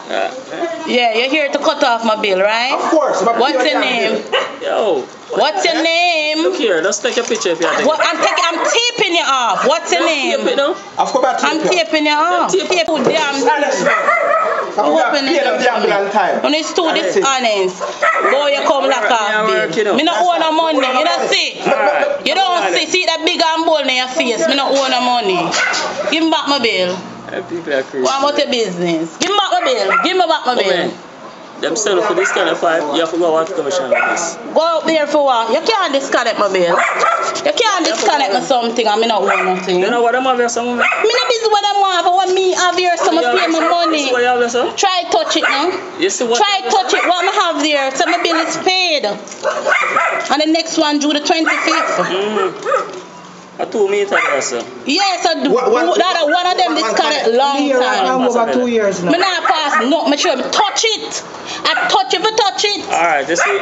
Yeah, you're here to cut off my bill, right? Of course. What's your name? Yo. What's your name? Look here, let's take a picture if you're taking I'm taping you off. What's your name? Tape it now. I'm taping you off. Tape damn. When it's too dishonest, boy, you come like a bill. Me not owe no money. You don't see. You don't see that big and bold in your face. Me not owe no money. Give me back my bill. People are crazy. What about your business? Give me back my bill. Give me back my bill. Them sell for this kind of pipe, you have to go out commission with this. Go out there for what? You can't disconnect my bill. You can't disconnect me something and me not want nothing. You know what I'm having some moment? Me not busy what I want, but what me have here, so I pay my money. What you have there, try touch it now. You see what? Try touch it, what I have there, so my bill is paid. And the next one due the 25th. A 2 meter there, sir. Yes, one of them disconnect long time. Over 2 years now. Me not pass, no, me sure me touch it. I touch it, touch it. Alright, just see.